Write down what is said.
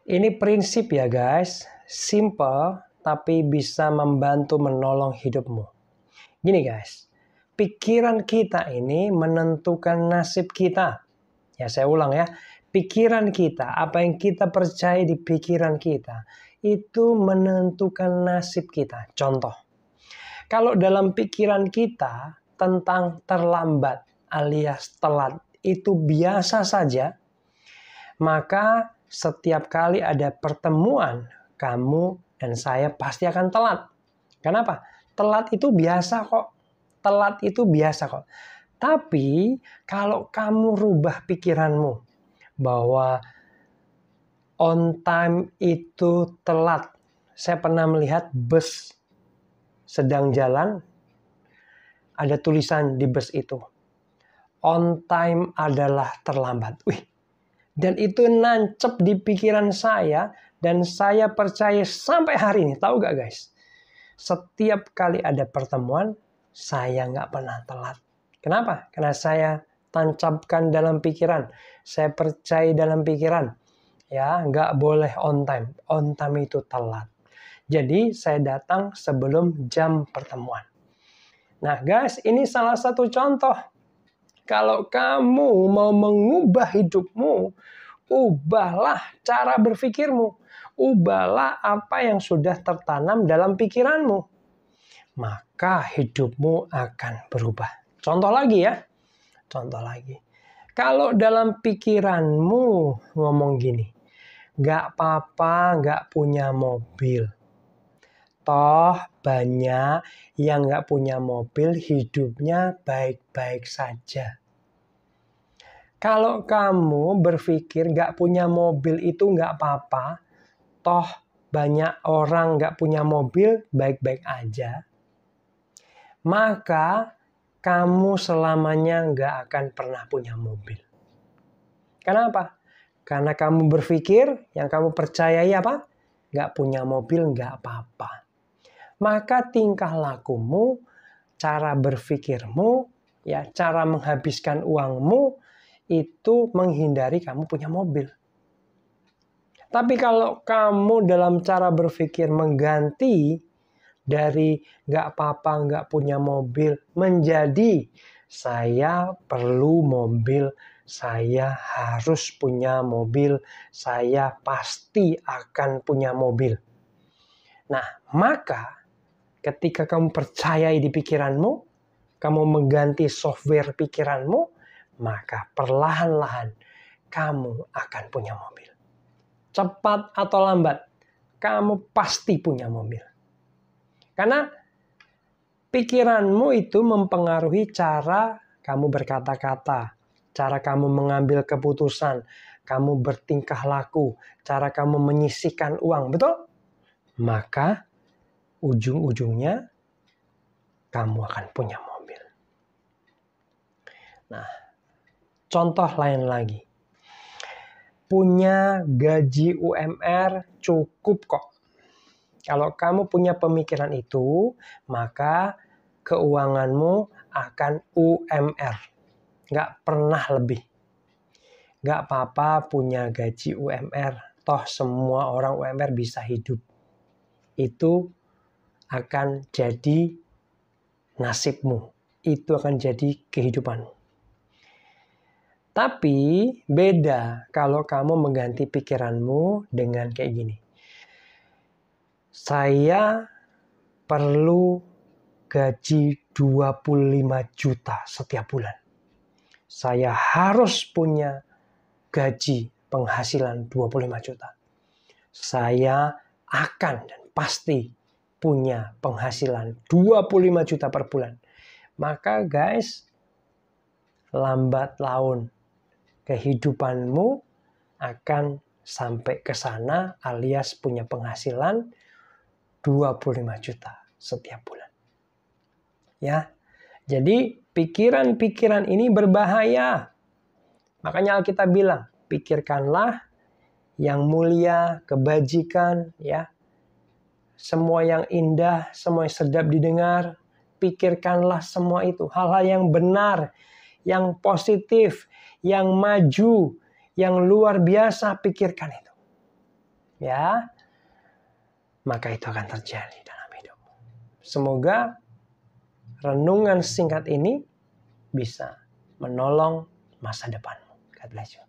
Ini prinsip ya guys, simple tapi bisa membantu menolong hidupmu. Gini guys, pikiran kita ini menentukan nasib kita. Ya saya ulang ya, pikiran kita, apa yang kita percaya di pikiran kita, itu menentukan nasib kita. Contoh, kalau dalam pikiran kita tentang terlambat alias telat itu biasa saja, maka setiap kali ada pertemuan, kamu dan saya pasti akan telat. Kenapa? Telat itu biasa kok. Telat itu biasa kok. Tapi kalau kamu rubah pikiranmu bahwa on time itu telat. Saya pernah melihat bus sedang jalan, ada tulisan di bus itu, on time adalah terlambat. Wih, dan itu nancep di pikiran saya dan saya percaya sampai hari ini. Tahu gak guys? Setiap kali ada pertemuan, saya nggak pernah telat. Kenapa? Karena saya tancapkan dalam pikiran. Saya percaya dalam pikiran. Ya, nggak boleh on time. On time itu telat. Jadi saya datang sebelum jam pertemuan. Nah guys, ini salah satu contoh. Kalau kamu mau mengubah hidupmu, ubahlah cara berpikirmu. Ubahlah apa yang sudah tertanam dalam pikiranmu. Maka hidupmu akan berubah. Contoh lagi ya. Contoh lagi. Kalau dalam pikiranmu ngomong gini, gak apa-apa gak punya mobil. Toh banyak yang gak punya mobil hidupnya baik-baik saja. Kalau kamu berpikir gak punya mobil itu gak apa-apa, toh banyak orang gak punya mobil baik-baik aja, maka kamu selamanya gak akan pernah punya mobil. Kenapa? Karena kamu berpikir, yang kamu percayai apa? Gak punya mobil gak apa-apa. Maka tingkah lakumu, cara berpikirmu, ya, cara menghabiskan uangmu itu menghindari kamu punya mobil. Tapi kalau kamu dalam cara berpikir mengganti dari gak apa-apa gak punya mobil menjadi saya perlu mobil, saya harus punya mobil, saya pasti akan punya mobil. Nah, maka ketika kamu percayai di pikiranmu, kamu mengganti software pikiranmu, maka perlahan-lahan kamu akan punya mobil. Cepat atau lambat, kamu pasti punya mobil. Karena pikiranmu itu mempengaruhi cara kamu berkata-kata, cara kamu mengambil keputusan, kamu bertingkah laku, cara kamu menyisihkan uang, betul? Maka ujung-ujungnya kamu akan punya mobil. Nah, contoh lain lagi. Punya gaji UMR cukup kok. Kalau kamu punya pemikiran itu, maka keuanganmu akan UMR. Nggak pernah lebih. Nggak apa-apa punya gaji UMR. Toh semua orang UMR bisa hidup. Itu akan jadi nasibmu. Itu akan jadi kehidupanmu. Tapi beda kalau kamu mengganti pikiranmu dengan kayak gini. Saya perlu gaji 25 juta setiap bulan. Saya harus punya gaji penghasilan 25 juta. Saya akan dan pasti punya penghasilan 25 juta per bulan. Maka guys, lambat laun kehidupanmu akan sampai ke sana alias punya penghasilan 25 juta setiap bulan. Ya. Jadi pikiran-pikiran ini berbahaya. Makanya Alkitab bilang, pikirkanlah yang mulia, kebajikan, ya. Semua yang indah, semua yang sedap didengar, pikirkanlah semua itu. Hal-hal yang benar, yang positif, yang maju, yang luar biasa, pikirkan itu. ya, maka itu akan terjadi dalam hidupmu. Semoga renungan singkat ini bisa menolong masa depanmu. God bless you.